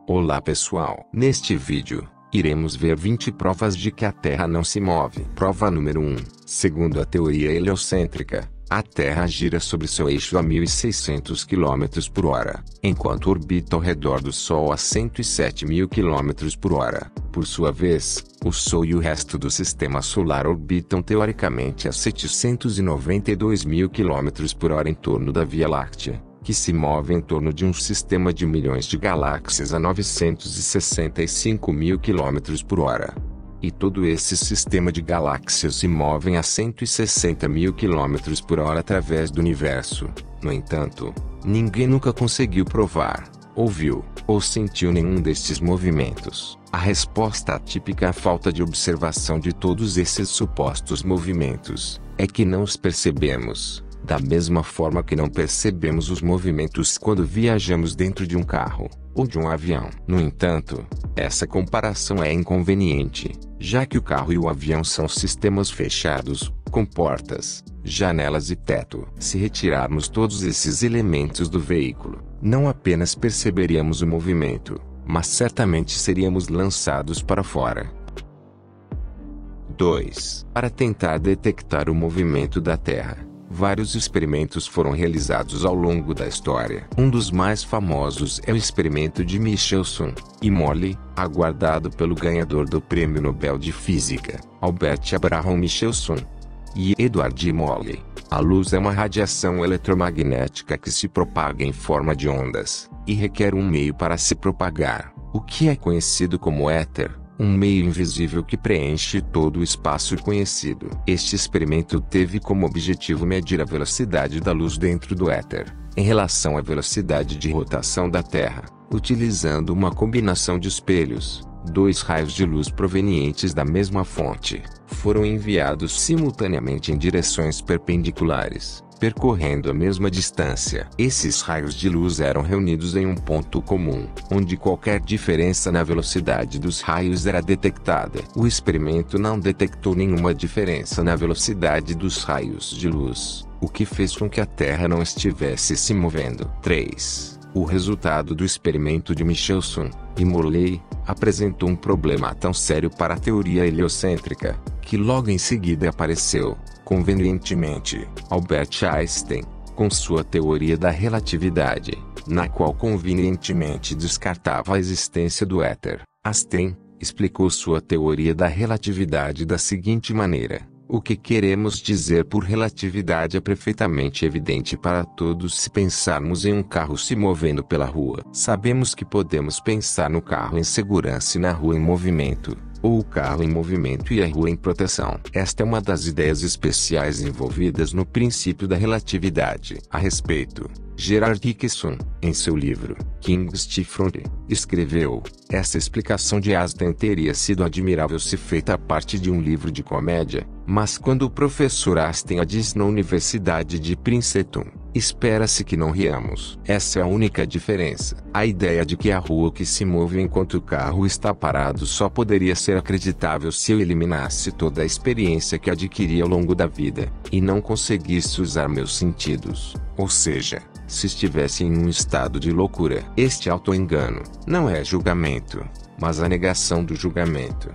Olá pessoal, neste vídeo, iremos ver 20 provas de que a Terra não se move. Prova número 1. Segundo a teoria heliocêntrica, a Terra gira sobre seu eixo a 1.600 km por hora, enquanto orbita ao redor do Sol a 107.000 km por hora. Por sua vez, o Sol e o resto do Sistema Solar orbitam teoricamente a 792.000 km por hora em torno da Via Láctea, que se move em torno de um sistema de milhões de galáxias a 965.000 km por hora. E todo esse sistema de galáxias se movem a 160.000 km por hora através do universo. No entanto, ninguém nunca conseguiu provar, ouviu, ou sentiu nenhum destes movimentos. A resposta atípica à falta de observação de todos esses supostos movimentos é que não os percebemos. Da mesma forma que não percebemos os movimentos quando viajamos dentro de um carro ou de um avião. No entanto, essa comparação é inconveniente, já que o carro e o avião são sistemas fechados, com portas, janelas e teto. Se retirarmos todos esses elementos do veículo, não apenas perceberíamos o movimento, mas certamente seríamos lançados para fora. 2. Para tentar detectar o movimento da Terra, vários experimentos foram realizados ao longo da história. Um dos mais famosos é o experimento de Michelson e Morley, aguardado pelo ganhador do Prêmio Nobel de Física, Albert Abraham Michelson, e Edward Morley. A luz é uma radiação eletromagnética que se propaga em forma de ondas, e requer um meio para se propagar, o que é conhecido como éter. Um meio invisível que preenche todo o espaço conhecido. Este experimento teve como objetivo medir a velocidade da luz dentro do éter, em relação à velocidade de rotação da Terra, utilizando uma combinação de espelhos. Dois raios de luz provenientes da mesma fonte foram enviados simultaneamente em direções perpendiculares, percorrendo a mesma distância. Esses raios de luz eram reunidos em um ponto comum, onde qualquer diferença na velocidade dos raios era detectada. O experimento não detectou nenhuma diferença na velocidade dos raios de luz, o que fez com que a Terra não estivesse se movendo. 3. O resultado do experimento de Michelson e Morley apresentou um problema tão sério para a teoria heliocêntrica, que logo em seguida apareceu, convenientemente, Albert Einstein, com sua teoria da relatividade, na qual convenientemente descartava a existência do éter. Einstein explicou sua teoria da relatividade da seguinte maneira: o que queremos dizer por relatividade é perfeitamente evidente para todos se pensarmos em um carro se movendo pela rua. Sabemos que podemos pensar no carro em segurança e na rua em movimento, ou o carro em movimento e a rua em proteção. Esta é uma das ideias especiais envolvidas no princípio da relatividade. A respeito, Gerard Dickinson, em seu livro King's Front, escreveu: essa explicação de Einstein teria sido admirável se feita a parte de um livro de comédia, mas quando o professor Einstein a diz na Universidade de Princeton, espera-se que não riamos. Essa é a única diferença. A ideia de que a rua que se move enquanto o carro está parado só poderia ser acreditável se eu eliminasse toda a experiência que adquiri ao longo da vida, e não conseguisse usar meus sentidos. Ou seja, se estivesse em um estado de loucura. Este auto-engano não é julgamento, mas a negação do julgamento.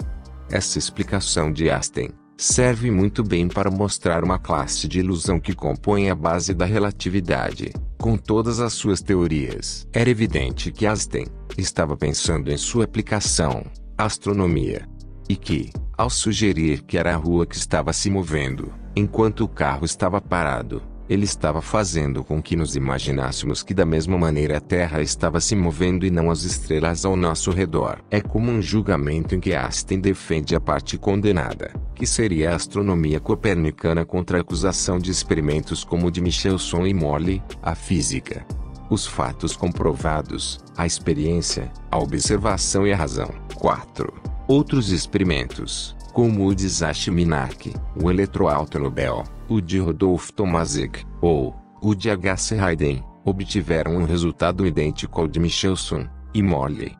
Essa explicação de Einstein serve muito bem para mostrar uma classe de ilusão que compõe a base da relatividade, com todas as suas teorias. Era evidente que Einstein estava pensando em sua aplicação, astronomia. E que, ao sugerir que era a Rua que estava se movendo, enquanto o carro estava parado, ele estava fazendo com que nos imaginássemos que da mesma maneira a Terra estava se movendo e não as estrelas ao nosso redor. É como um julgamento em que Einstein defende a parte condenada, que seria a astronomia copernicana contra a acusação de experimentos como o de Michelson e Morley, a física. Os fatos comprovados, a experiência, a observação e a razão. 4. Outros experimentos, como o de Zash-Minark, o eletroautomóvel, o de Rodolph Tomaszek, ou o de H.C. Hayden, obtiveram um resultado idêntico ao de Michelson e Morley.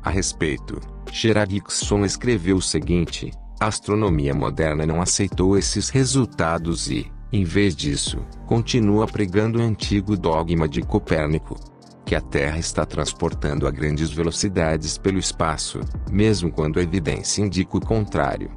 A respeito, Gerard Dixon escreveu o seguinte: a astronomia moderna não aceitou esses resultados e, em vez disso, continua pregando o antigo dogma de Copérnico, que a Terra está transportando a grandes velocidades pelo espaço, mesmo quando a evidência indica o contrário.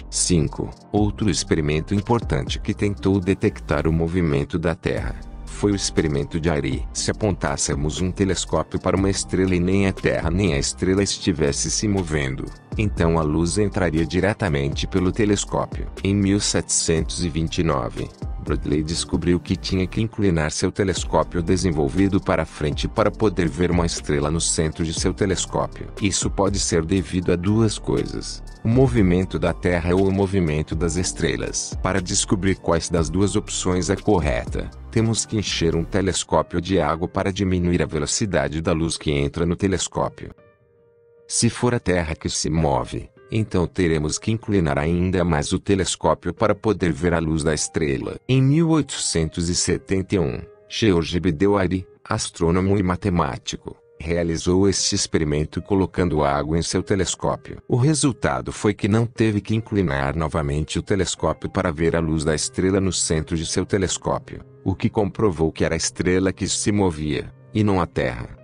5. Outro experimento importante que tentou detectar o movimento da Terra foi o experimento de Airy. Se apontássemos um telescópio para uma estrela e nem a Terra nem a estrela estivesse se movendo, então a luz entraria diretamente pelo telescópio. Em 1729, Bradley descobriu que tinha que inclinar seu telescópio desenvolvido para frente para poder ver uma estrela no centro de seu telescópio. Isso pode ser devido a duas coisas: o movimento da Terra ou o movimento das estrelas. Para descobrir quais das duas opções é correta, temos que encher um telescópio de água para diminuir a velocidade da luz que entra no telescópio. Se for a Terra que se move, então teremos que inclinar ainda mais o telescópio para poder ver a luz da estrela. Em 1871, George Bedell Airy, astrônomo e matemático, realizou este experimento colocando água em seu telescópio. O resultado foi que não teve que inclinar novamente o telescópio para ver a luz da estrela no centro de seu telescópio, o que comprovou que era a estrela que se movia, e não a Terra.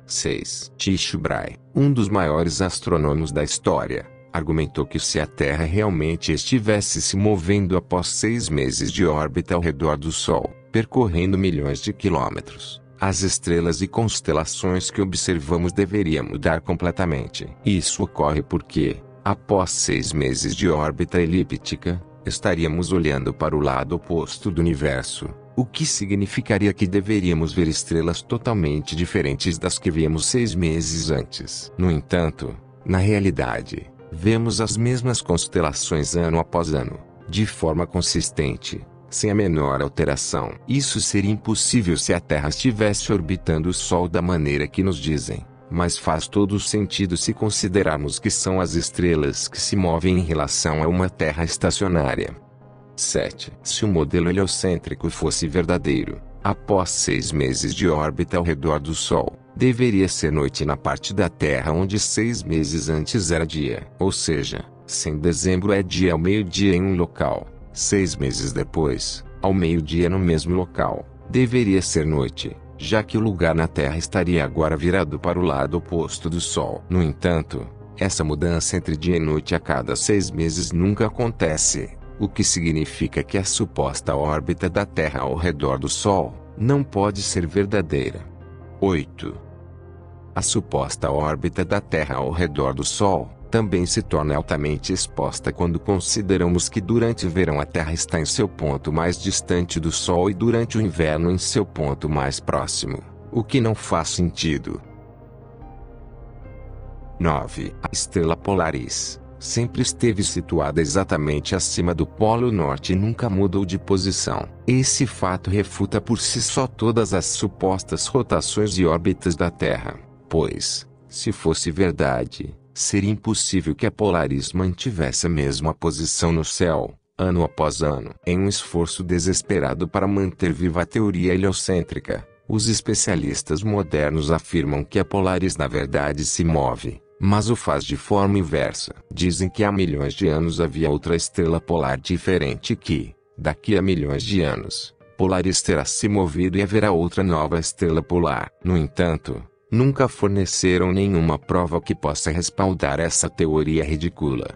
6. Tycho Brahe, um dos maiores astrônomos da história, argumentou que se a Terra realmente estivesse se movendo após 6 meses de órbita ao redor do Sol, percorrendo milhões de quilômetros, as estrelas e constelações que observamos deveriam mudar completamente. Isso ocorre porque, após 6 meses de órbita elíptica, estaríamos olhando para o lado oposto do universo, o que significaria que deveríamos ver estrelas totalmente diferentes das que víamos 6 meses antes. No entanto, na realidade, vemos as mesmas constelações ano após ano, de forma consistente, sem a menor alteração. Isso seria impossível se a Terra estivesse orbitando o Sol da maneira que nos dizem, mas faz todo sentido se considerarmos que são as estrelas que se movem em relação a uma Terra estacionária. 7. Se o modelo heliocêntrico fosse verdadeiro, após 6 meses de órbita ao redor do Sol, deveria ser noite na parte da Terra onde 6 meses antes era dia. Ou seja, se em dezembro é dia ao meio-dia em um local, 6 meses depois, ao meio-dia no mesmo local, deveria ser noite, já que o lugar na Terra estaria agora virado para o lado oposto do Sol. No entanto, essa mudança entre dia e noite a cada 6 meses nunca acontece, o que significa que a suposta órbita da Terra ao redor do Sol não pode ser verdadeira. 8. A suposta órbita da Terra ao redor do Sol também se torna altamente exposta quando consideramos que durante o verão a Terra está em seu ponto mais distante do Sol e durante o inverno em seu ponto mais próximo, o que não faz sentido. 9. A estrela Polaris sempre esteve situada exatamente acima do Polo Norte e nunca mudou de posição. Esse fato refuta por si só todas as supostas rotações e órbitas da Terra, pois, se fosse verdade, seria impossível que a Polaris mantivesse a mesma posição no céu, ano após ano. Em um esforço desesperado para manter viva a teoria heliocêntrica, os especialistas modernos afirmam que a Polaris na verdade se move, mas o faz de forma inversa. Dizem que há milhões de anos havia outra estrela polar diferente que, daqui a milhões de anos, Polaris terá se movido e haverá outra nova estrela polar. No entanto, nunca forneceram nenhuma prova que possa respaldar essa teoria ridícula.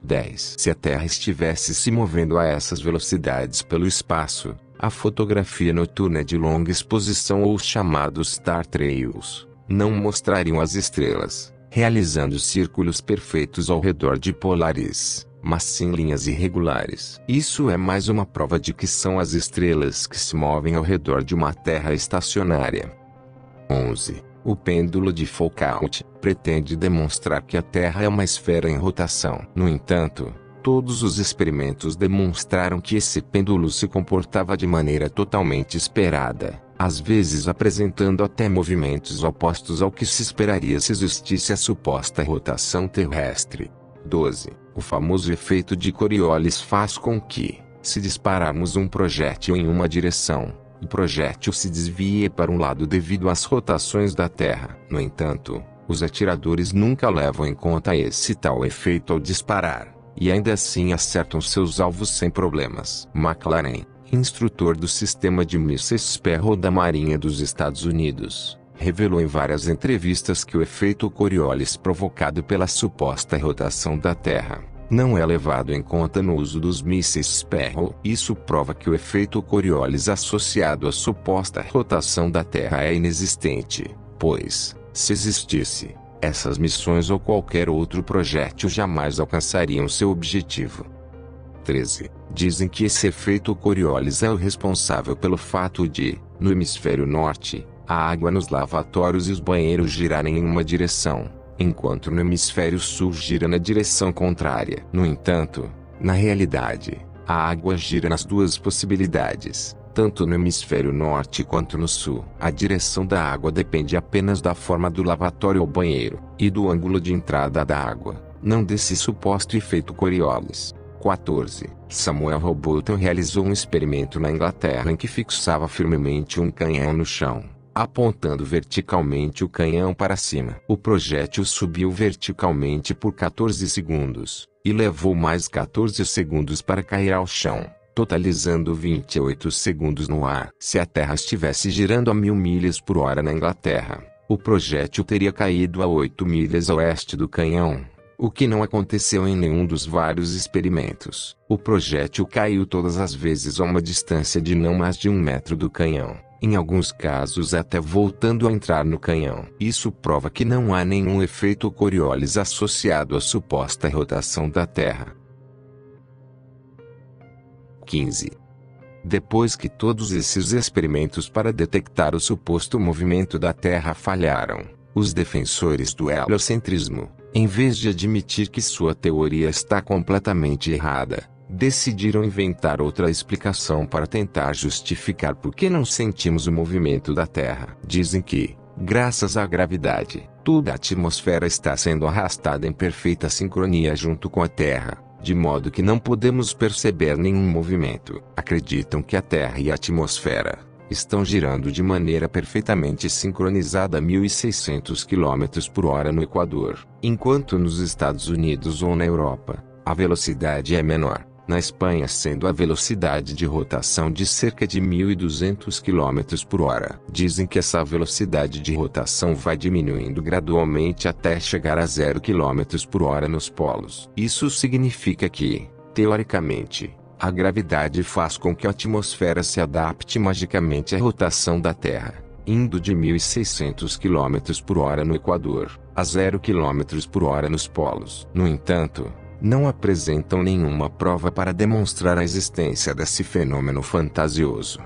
10. Se a Terra estivesse se movendo a essas velocidades pelo espaço, A fotografia noturna de longa exposição ou os chamados Star Trails não mostrariam as estrelas, realizando círculos perfeitos ao redor de Polaris, mas sim linhas irregulares. Isso é mais uma prova de que são as estrelas que se movem ao redor de uma Terra estacionária. 11. O pêndulo de Foucault pretende demonstrar que a Terra é uma esfera em rotação. No entanto, todos os experimentos demonstraram que esse pêndulo se comportava de maneira totalmente esperada, às vezes apresentando até movimentos opostos ao que se esperaria se existisse a suposta rotação terrestre. 12. O famoso efeito de Coriolis faz com que, se dispararmos um projétil em uma direção, o projétil se desvie para um lado devido às rotações da Terra. No entanto, os atiradores nunca levam em conta esse tal efeito ao disparar, e ainda assim acertam seus alvos sem problemas. McLaren, instrutor do sistema de mísseis Sparrow da Marinha dos Estados Unidos, revelou em várias entrevistas que o efeito Coriolis provocado pela suposta rotação da Terra não é levado em conta no uso dos mísseis Sparrow. Isso prova que o efeito Coriolis associado à suposta rotação da Terra é inexistente, pois, se existisse, essas missões ou qualquer outro projétil jamais alcançariam seu objetivo. 13. Dizem que esse efeito Coriolis é o responsável pelo fato de, no hemisfério norte, a água nos lavatórios e os banheiros girarem em uma direção, enquanto no hemisfério sul gira na direção contrária. No entanto, na realidade, a água gira nas duas possibilidades, tanto no hemisfério norte quanto no sul. A direção da água depende apenas da forma do lavatório ou banheiro, e do ângulo de entrada da água, não desse suposto efeito Coriolis. 14. Samuel Robotham realizou um experimento na Inglaterra em que fixava firmemente um canhão no chão, apontando verticalmente o canhão para cima. O projétil subiu verticalmente por 14 segundos, e levou mais 14 segundos para cair ao chão, totalizando 28 segundos no ar. Se a Terra estivesse girando a 1000 milhas por hora na Inglaterra, o projétil teria caído a 8 milhas a oeste do canhão, o que não aconteceu em nenhum dos vários experimentos. O projétil caiu todas as vezes a uma distância de não mais de 1 metro do canhão, em alguns casos até voltando a entrar no canhão. Isso prova que não há nenhum efeito Coriolis associado à suposta rotação da Terra. 15. Depois que todos esses experimentos para detectar o suposto movimento da Terra falharam, os defensores do heliocentrismo, em vez de admitir que sua teoria está completamente errada, decidiram inventar outra explicação para tentar justificar por que não sentimos o movimento da Terra. Dizem que, graças à gravidade, toda a atmosfera está sendo arrastada em perfeita sincronia junto com a Terra, de modo que não podemos perceber nenhum movimento. Acreditam que a Terra e a atmosfera estão girando de maneira perfeitamente sincronizada a 1.600 km por hora no Equador, enquanto nos Estados Unidos ou na Europa, a velocidade é menor, na Espanha sendo a velocidade de rotação de cerca de 1.200 km por hora. Dizem que essa velocidade de rotação vai diminuindo gradualmente até chegar a 0 km por hora nos polos. Isso significa que, teoricamente, a gravidade faz com que a atmosfera se adapte magicamente à rotação da Terra, indo de 1.600 km por hora no Equador, a 0 km por hora nos polos. No entanto, não apresentam nenhuma prova para demonstrar a existência desse fenômeno fantasioso.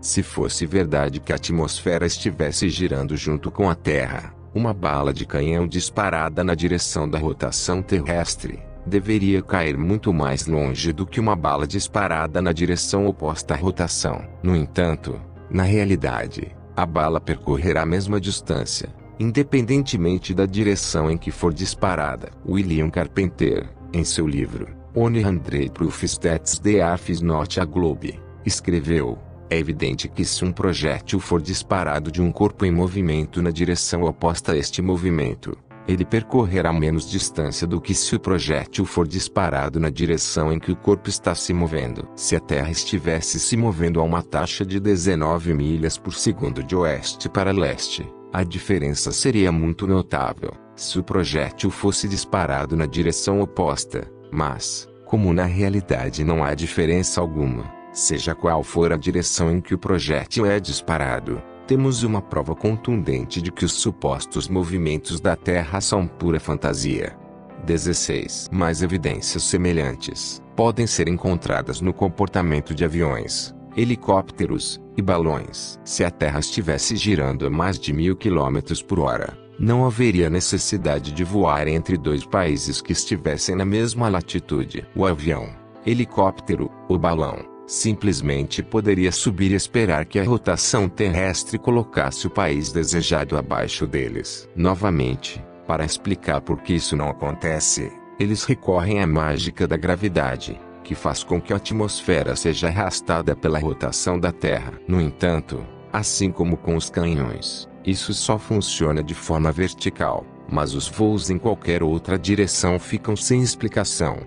Se fosse verdade que a atmosfera estivesse girando junto com a Terra, uma bala de canhão disparada na direção da rotação terrestre deveria cair muito mais longe do que uma bala disparada na direção oposta à rotação. No entanto, na realidade, a bala percorrerá a mesma distância, independentemente da direção em que for disparada. William Carpenter, em seu livro, 100 Proofs That the Earth is Not a Globe, escreveu: é evidente que se um projétil for disparado de um corpo em movimento na direção oposta a este movimento, ele percorrerá menos distância do que se o projétil for disparado na direção em que o corpo está se movendo. Se a Terra estivesse se movendo a uma taxa de 19 milhas por segundo de oeste para leste, a diferença seria muito notável. se o projétil fosse disparado na direção oposta, mas, como na realidade não há diferença alguma, seja qual for a direção em que o projétil é disparado, temos uma prova contundente de que os supostos movimentos da Terra são pura fantasia. 16. Mais evidências semelhantes podem ser encontradas no comportamento de aviões, helicópteros e balões. Se a Terra estivesse girando a mais de 1000 km por hora, não haveria necessidade de voar entre dois países que estivessem na mesma latitude. O avião, helicóptero ou balão simplesmente poderia subir e esperar que a rotação terrestre colocasse o país desejado abaixo deles. Novamente, para explicar por que isso não acontece, eles recorrem à mágica da gravidade, que faz com que a atmosfera seja arrastada pela rotação da Terra. No entanto, assim como com os canhões, isso só funciona de forma vertical, mas os voos em qualquer outra direção ficam sem explicação.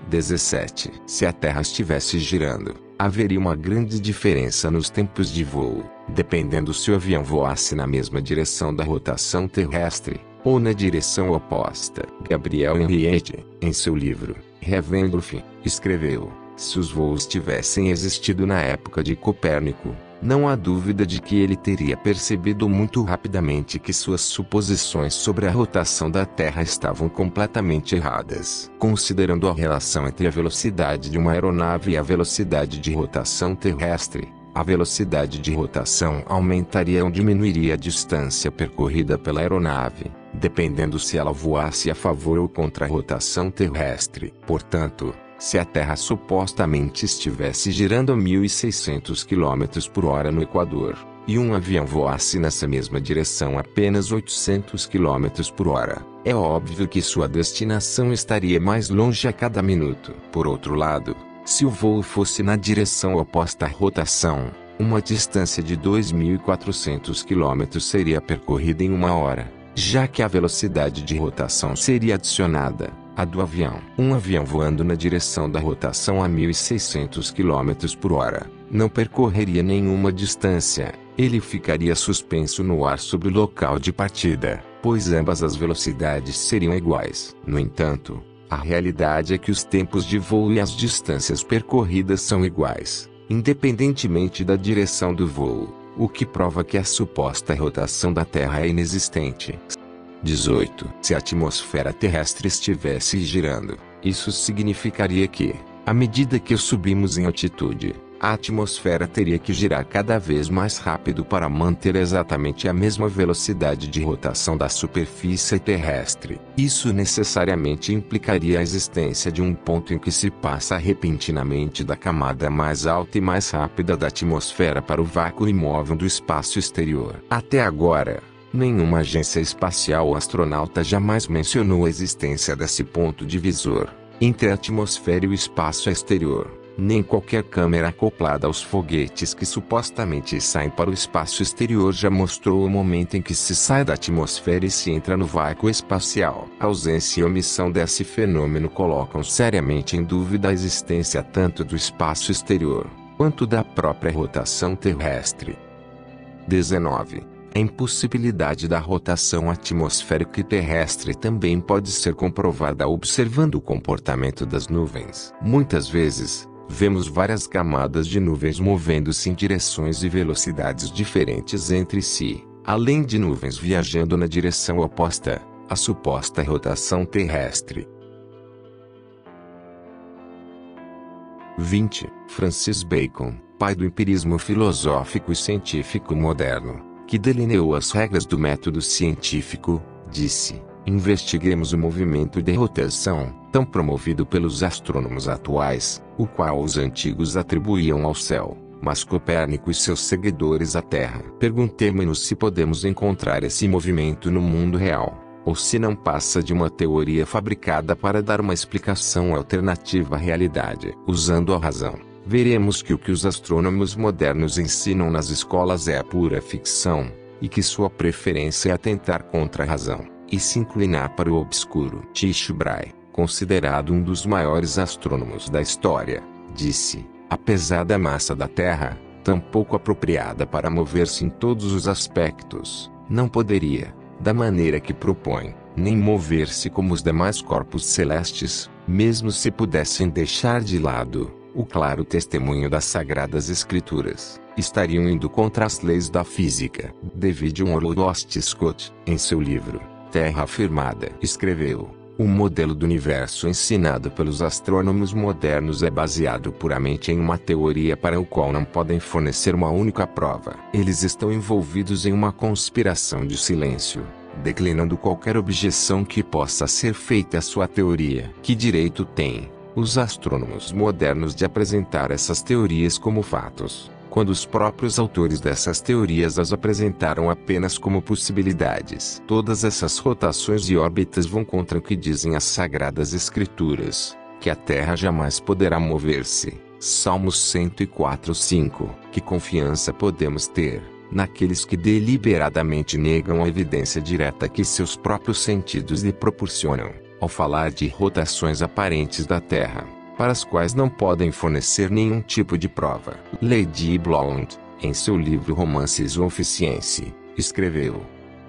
17. Se a Terra estivesse girando, haveria uma grande diferença nos tempos de voo, dependendo se o avião voasse na mesma direção da rotação terrestre, ou na direção oposta. Gabriel Henriette, em seu livro, Revendorf, escreveu: se os voos tivessem existido na época de Copérnico, não há dúvida de que ele teria percebido muito rapidamente que suas suposições sobre a rotação da Terra estavam completamente erradas. Considerando a relação entre a velocidade de uma aeronave e a velocidade de rotação terrestre, a velocidade de rotação aumentaria ou diminuiria a distância percorrida pela aeronave, dependendo se ela voasse a favor ou contra a rotação terrestre. Portanto, se a Terra supostamente estivesse girando a 1.600 km por hora no Equador, e um avião voasse nessa mesma direção a apenas 800 km por hora, é óbvio que sua destinação estaria mais longe a cada minuto. Por outro lado, se o voo fosse na direção oposta à rotação, uma distância de 2.400 km seria percorrida em 1 hora, já que a velocidade de rotação seria adicionada à do avião. Um avião voando na direção da rotação a 1.600 km por hora não percorreria nenhuma distância, ele ficaria suspenso no ar sobre o local de partida, pois ambas as velocidades seriam iguais. No entanto, a realidade é que os tempos de voo e as distâncias percorridas são iguais, independentemente da direção do voo, o que prova que a suposta rotação da Terra é inexistente. 18. Se a atmosfera terrestre estivesse girando, isso significaria que, à medida que subimos em altitude, a atmosfera teria que girar cada vez mais rápido para manter exatamente a mesma velocidade de rotação da superfície terrestre. Isso necessariamente implicaria a existência de um ponto em que se passa repentinamente da camada mais alta e mais rápida da atmosfera para o vácuo imóvel do espaço exterior. Até agora, nenhuma agência espacial ou astronauta jamais mencionou a existência desse ponto divisor entre a atmosfera e o espaço exterior. Nem qualquer câmera acoplada aos foguetes que supostamente saem para o espaço exterior já mostrou o momento em que se sai da atmosfera e se entra no vácuo espacial. A ausência e omissão desse fenômeno colocam seriamente em dúvida a existência tanto do espaço exterior, quanto da própria rotação terrestre. 19. A impossibilidade da rotação atmosférica e terrestre também pode ser comprovada observando o comportamento das nuvens. Muitas vezes, vemos várias camadas de nuvens movendo-se em direções e velocidades diferentes entre si, além de nuvens viajando na direção oposta à suposta rotação terrestre. 20. Francis Bacon, pai do empirismo filosófico e científico moderno, que delineou as regras do método científico, disse: investiguemos o movimento de rotação, tão promovido pelos astrônomos atuais, o qual os antigos atribuíam ao céu, mas Copérnico e seus seguidores à Terra. Perguntemo-nos se podemos encontrar esse movimento no mundo real, ou se não passa de uma teoria fabricada para dar uma explicação alternativa à realidade. Usando a razão, veremos que o que os astrônomos modernos ensinam nas escolas é a pura ficção, e que sua preferência é atentar contra a razão e se inclinar para o obscuro. Tycho Brahe, considerado um dos maiores astrônomos da história, disse: apesar da massa da Terra, tão pouco apropriada para mover-se em todos os aspectos, não poderia, da maneira que propõe, nem mover-se como os demais corpos celestes, mesmo se pudessem deixar de lado o claro testemunho das Sagradas Escrituras, estariam indo contra as leis da física. David Orlost Scott, em seu livro, Terra Afirmada, escreveu: o modelo do universo ensinado pelos astrônomos modernos é baseado puramente em uma teoria para o qual não podem fornecer uma única prova. Eles estão envolvidos em uma conspiração de silêncio, declinando qualquer objeção que possa ser feita à sua teoria. Que direito têm os astrônomos modernos de apresentar essas teorias como fatos, quando os próprios autores dessas teorias as apresentaram apenas como possibilidades? Todas essas rotações e órbitas vão contra o que dizem as Sagradas Escrituras, que a Terra jamais poderá mover-se. Salmos 104:5. Que confiança podemos ter naqueles que deliberadamente negam a evidência direta que seus próprios sentidos lhe proporcionam, ao falar de rotações aparentes da Terra, para as quais não podem fornecer nenhum tipo de prova? Lady Blount, em seu livro Romances of Science, escreveu: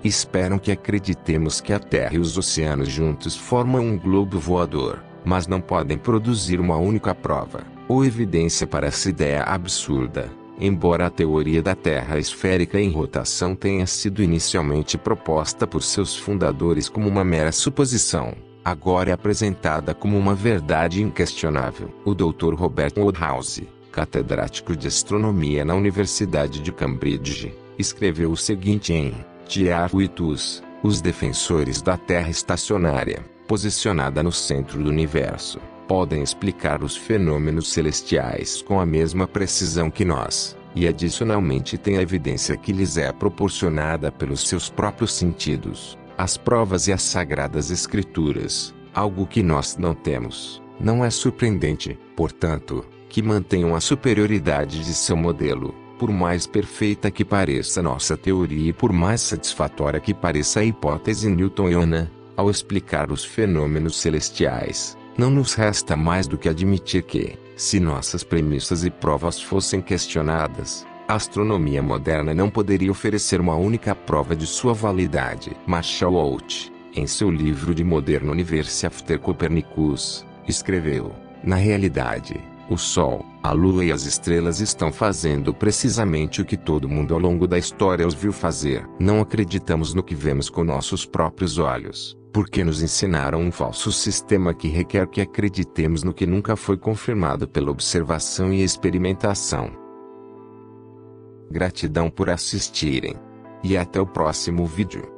esperam que acreditemos que a Terra e os oceanos juntos formam um globo voador, mas não podem produzir uma única prova ou evidência para essa ideia absurda. Embora a teoria da Terra esférica em rotação tenha sido inicialmente proposta por seus fundadores como uma mera suposição, agora é apresentada como uma verdade inquestionável. O Dr. Robert Woodhouse, catedrático de astronomia na Universidade de Cambridge, escreveu o seguinte em Theaetus: os defensores da Terra estacionária, posicionada no centro do universo, podem explicar os fenômenos celestiais com a mesma precisão que nós, e adicionalmente têm a evidência que lhes é proporcionada pelos seus próprios sentidos, as provas e as Sagradas Escrituras, algo que nós não temos. Não é surpreendente, portanto, que mantenham a superioridade de seu modelo, por mais perfeita que pareça nossa teoria e por mais satisfatória que pareça a hipótese newtoniana, ao explicar os fenômenos celestiais. Não nos resta mais do que admitir que, se nossas premissas e provas fossem questionadas, a astronomia moderna não poderia oferecer uma única prova de sua validade. Marshall Out, em seu livro de Modern Universe After Copernicus, escreveu: na realidade, o Sol, a Lua e as estrelas estão fazendo precisamente o que todo mundo ao longo da história os viu fazer. Não acreditamos no que vemos com nossos próprios olhos, porque nos ensinaram um falso sistema que requer que acreditemos no que nunca foi confirmado pela observação e experimentação. Gratidão por assistirem. E até o próximo vídeo.